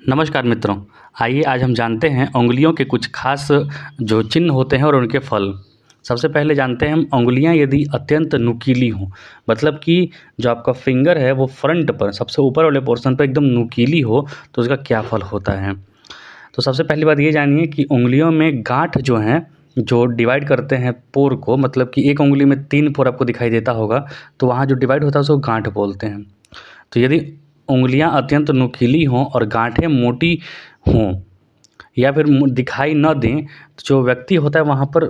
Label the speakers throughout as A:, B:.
A: नमस्कार मित्रों। आइए आज हम जानते हैं उंगलियों के कुछ खास जो चिन्ह होते हैं और उनके फल। सबसे पहले जानते हैं हम उंगलियां यदि अत्यंत नुकीली हों, मतलब कि जो आपका फिंगर है वो फ्रंट पर सबसे ऊपर वाले पोर्शन पर एकदम नुकीली हो, तो उसका क्या फल होता है। तो सबसे पहली बात ये जानिए कि उंगलियों में गांठ जो हैं, जो डिवाइड करते हैं पोर को, मतलब कि एक उंगली में 3 पोर आपको दिखाई देता होगा, तो वहाँ जो डिवाइड होता है उसको गांठ बोलते हैं। तो यदि उंगलियां अत्यंत नुकीली हों और गांठें मोटी हों या फिर दिखाई न दें, तो जो व्यक्ति होता है वहाँ पर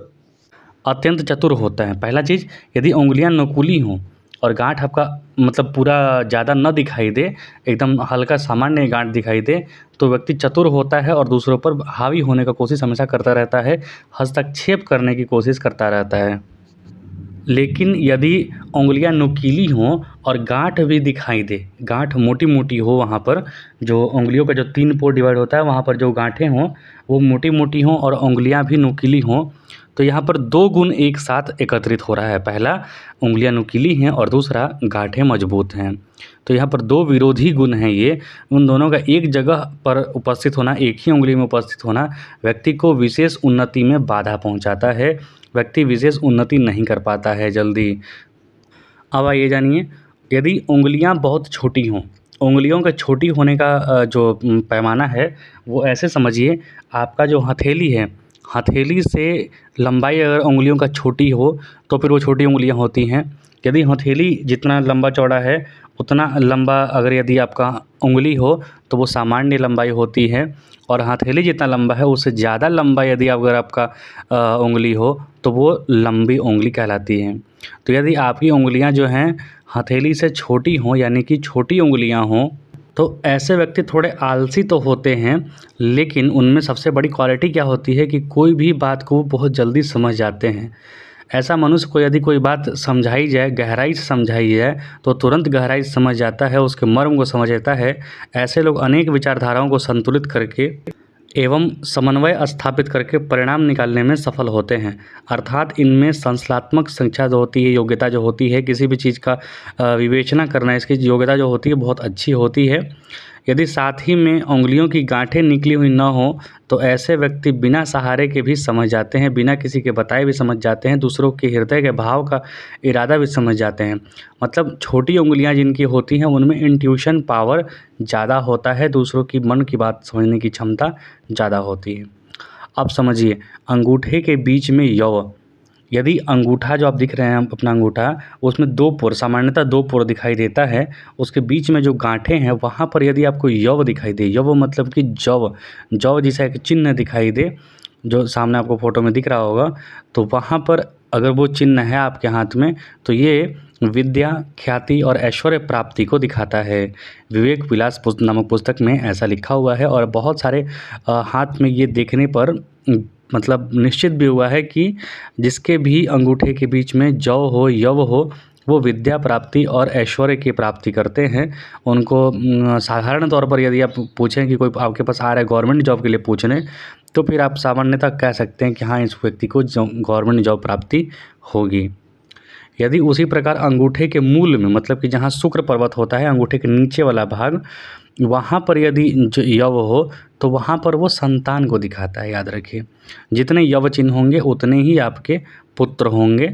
A: अत्यंत चतुर होता है। पहला चीज़, यदि उंगलियां नुकीली हों और गांठ आपका मतलब पूरा ज़्यादा न दिखाई दे, एकदम हल्का सामान्य गांठ दिखाई दे, तो व्यक्ति चतुर होता है और दूसरों पर हावी होने का कोशिश हमेशा करता रहता है, हस्तक्षेप करने की कोशिश करता रहता है। लेकिन यदि उंगलियां नुकीली हों और गांठ भी दिखाई दे, गांठ मोटी-मोटी हो, वहाँ पर जो उंगलियों का जो 3 पोर डिवाइड होता है वहाँ पर जो गांठें हों वो मोटी-मोटी हों और उंगलियां भी नुकीली हों, तो यहाँ पर 2 गुण एक साथ एकत्रित हो रहा है। पहला, उंगलियां नुकीली हैं और दूसरा गांठें मजबूत हैं। तो यहाँ पर 2 विरोधी गुण हैं ये। उन दोनों का एक जगह पर उपस्थित होना, एक ही उंगली में उपस्थित होना व्यक्ति को विशेष उन्नति में बाधा पहुँचाता है। व्यक्ति विशेष उन्नति नहीं कर पाता है जल्दी। अब आइए जानिए, यदि उंगलियां बहुत छोटी हों, उंगलियों के छोटी होने का जो पैमाना है वो ऐसे समझिए, आपका जो हथेली है, हथेली से लंबाई अगर उंगलियों का छोटी हो तो फिर वो छोटी उंगलियां होती हैं। यदि हथेली जितना लंबा चौड़ा है उतना लंबा अगर यदि आपका उंगली हो तो वो सामान्य लंबाई होती है, और हथेली जितना लंबा है उससे ज़्यादा लंबा यदि अगर आपका उंगली हो तो वो लंबी उंगली कहलाती है। तो यदि आपकी उंगलियां जो हैं हथेली से छोटी हों, यानी कि छोटी उंगलियां हों, तो ऐसे व्यक्ति थोड़े आलसी तो होते हैं, लेकिन उनमें सबसे बड़ी क्वालिटी क्या होती है कि कोई भी बात को वो बहुत जल्दी समझ जाते हैं। ऐसा मनुष्य को यदि कोई बात समझाई जाए, गहराई से समझाई जाए, तो तुरंत गहराई से समझ जाता है, उसके मर्म को समझ लेता है। ऐसे लोग अनेक विचारधाराओं को संतुलित करके एवं समन्वय स्थापित करके परिणाम निकालने में सफल होते हैं। अर्थात इनमें संश्लेषणात्मक शिक्षा जो होती है, योग्यता जो होती है, किसी भी चीज़ का विवेचना करना, इसकी योग्यता जो होती है बहुत अच्छी होती है। यदि साथ ही में उंगलियों की गांठें निकली हुई न हो, तो ऐसे व्यक्ति बिना सहारे के भी समझ जाते हैं, बिना किसी के बताए भी समझ जाते हैं, दूसरों के हृदय के भाव का इरादा भी समझ जाते हैं। मतलब छोटी उंगलियां जिनकी होती हैं उनमें इंट्यूशन पावर ज़्यादा होता है, दूसरों की मन की बात समझने की क्षमता ज़्यादा होती है। अब समझिए, अंगूठे के बीच में यौव, यदि अंगूठा जो आप दिख रहे हैं अपना अंगूठा, उसमें 2 पोर, सामान्यतः 2 पोर दिखाई देता है। उसके बीच में जो गांठें हैं वहाँ पर यदि आपको यौव दिखाई दे, यौव मतलब कि जौ, जौ जैसा एक चिन्ह दिखाई दे, जो सामने आपको फ़ोटो में दिख रहा होगा, तो वहाँ पर अगर वो चिन्ह है आपके हाथ में, तो ये विद्या, ख्याति और ऐश्वर्य प्राप्ति को दिखाता है। विवेक विलास नामक पुस्तक में ऐसा लिखा हुआ है, और बहुत सारे हाथ में ये देखने पर मतलब निश्चित भी हुआ है कि जिसके भी अंगूठे के बीच में जौ हो, यव हो, वो विद्या प्राप्ति और ऐश्वर्य की प्राप्ति करते हैं। उनको साधारण तौर पर यदि आप पूछें कि कोई आपके पास आ रहा है गवर्नमेंट जॉब के लिए पूछने, तो फिर आप सामान्यतः कह सकते हैं कि हाँ, इस व्यक्ति को गवर्नमेंट जॉब प्राप्ति होगी। यदि उसी प्रकार अंगूठे के मूल में, मतलब कि जहाँ शुक्र पर्वत होता है, अंगूठे के नीचे वाला भाग, वहाँ पर यदि जो यव हो, तो वहाँ पर वो संतान को दिखाता है। याद रखिए, जितने यव चिन्ह होंगे उतने ही आपके पुत्र होंगे।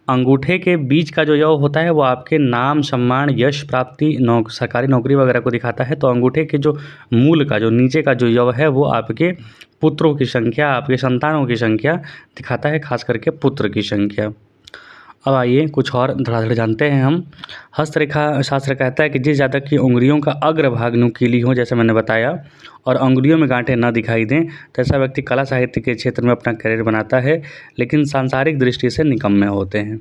A: अंगूठे के बीच का जो यव होता है वो आपके नाम, सम्मान, यश प्राप्ति, सरकारी नौकरी वगैरह को दिखाता है। तो अंगूठे के जो मूल का, जो नीचे का जो यव है, वो आपके पुत्रों की संख्या, आपके संतानों की संख्या दिखाता है, खास करके पुत्र की संख्या। अब आइए कुछ और धड़ाधड़ जानते हैं हम। हस्तरेखा शास्त्र कहता है कि जिस जातक की उंगलियों का अग्रभाग नुकीली हो, जैसे मैंने बताया, और उंगलियों में गांठें न दिखाई दें, तो ऐसा व्यक्ति कला साहित्य के क्षेत्र में अपना करियर बनाता है, लेकिन सांसारिक दृष्टि से निकम्मे होते हैं,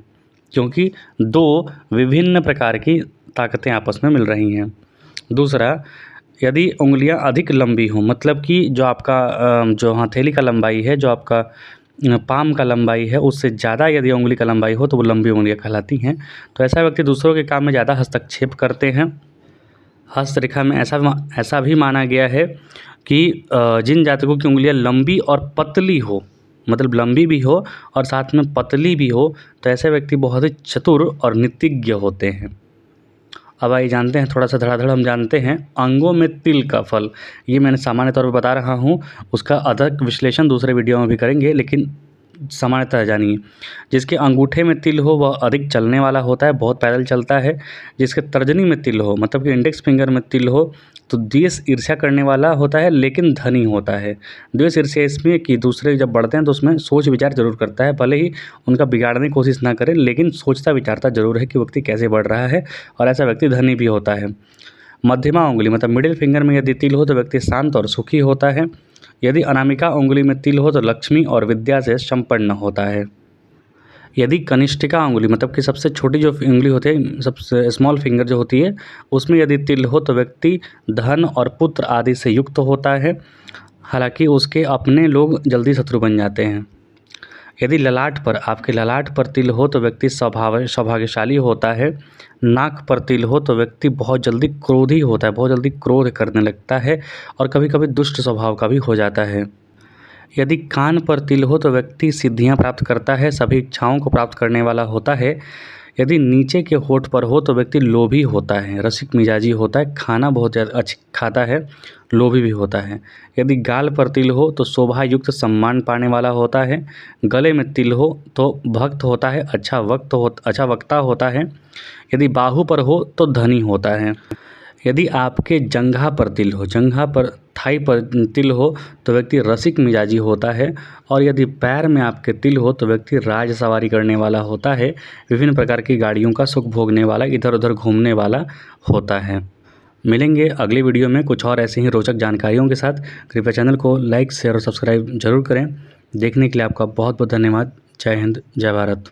A: क्योंकि 2 विभिन्न प्रकार की ताकतें आपस में मिल रही हैं। दूसरा, यदि उंगलियां अधिक लंबी हों, मतलब कि जो आपका जो हथेली का लंबाई है, जो आपका पाम का लंबाई है, उससे ज़्यादा यदि उंगली का लंबाई हो तो वो लंबी उंगलियां कहलाती हैं। तो ऐसा व्यक्ति दूसरों के काम में ज़्यादा हस्तक्षेप करते हैं। हस्तरेखा में ऐसा भी माना गया है कि जिन जातकों की उंगलियां लंबी और पतली हो, मतलब लंबी भी हो और साथ में पतली भी हो, तो ऐसे व्यक्ति बहुत ही चतुर और नीतिज्ञ होते हैं। अब आइए जानते हैं थोड़ा सा धड़ाधड़ हम जानते हैं अंगों में तिल का फल। ये मैंने सामान्य तौर पर बता रहा हूँ, उसका अधिक विश्लेषण दूसरे वीडियो में भी करेंगे, लेकिन सामान्यतः जानिए। जिसके अंगूठे में तिल हो वह अधिक चलने वाला होता है, बहुत पैदल चलता है। जिसके तर्जनी में तिल हो, मतलब कि इंडेक्स फिंगर में तिल हो, तो द्वेष ईर्ष्या करने वाला होता है लेकिन धनी होता है। द्वेष ईर्ष्या इसमें कि दूसरे जब बढ़ते हैं तो उसमें सोच विचार ज़रूर करता है, भले ही उनका बिगाड़ने की कोशिश ना करे, लेकिन सोचता विचारता ज़रूर है कि व्यक्ति कैसे बढ़ रहा है, और ऐसा व्यक्ति धनी भी होता है। मध्यमा उंगली मतलब मिडिल फिंगर में यदि तिल हो तो व्यक्ति शांत और सुखी होता है। यदि अनामिका उंगली में तिल हो तो लक्ष्मी और विद्या से संपन्न होता है। यदि कनिष्ठिका उंगली मतलब कि सबसे छोटी जो उंगली होती है, सबसे स्मॉल फिंगर जो होती है, उसमें यदि तिल हो तो व्यक्ति धन और पुत्र आदि से युक्त होता है, हालांकि उसके अपने लोग जल्दी शत्रु बन जाते हैं। यदि ललाट पर, आपके ललाट पर तिल हो तो व्यक्ति सौभाग्यशाली होता है। नाक पर तिल हो तो व्यक्ति बहुत जल्दी क्रोधी होता है, बहुत जल्दी क्रोध करने लगता है और कभी कभी दुष्ट स्वभाव का भी हो जाता है। यदि कान पर तिल हो तो व्यक्ति सिद्धियां प्राप्त करता है, सभी इच्छाओं को प्राप्त करने वाला होता है। यदि नीचे के होठ पर हो तो व्यक्ति लोभी होता है, रसिक मिजाजी होता है, खाना बहुत ज़्यादा अच्छा खाता है, लोभी भी होता है। यदि गाल पर तिल हो तो शोभा युक्त सम्मान पाने वाला होता है। गले में तिल हो तो भक्त होता है, अच्छा वक्ता होता है। यदि बाहु पर हो तो धनी होता है। यदि आपके जंघा पर तिल हो, जंघा पर थाई पर तिल हो तो व्यक्ति रसिक मिजाजी होता है। और यदि पैर में आपके तिल हो तो व्यक्ति राज सवारी करने वाला होता है, विभिन्न प्रकार की गाड़ियों का सुख भोगने वाला, इधर उधर घूमने वाला होता है। मिलेंगे अगली वीडियो में कुछ और ऐसी ही रोचक जानकारियों के साथ। कृपया चैनल को लाइक शेयर और सब्सक्राइब जरूर करें। देखने के लिए आपका बहुत बहुत धन्यवाद। जय हिंद, जय भारत।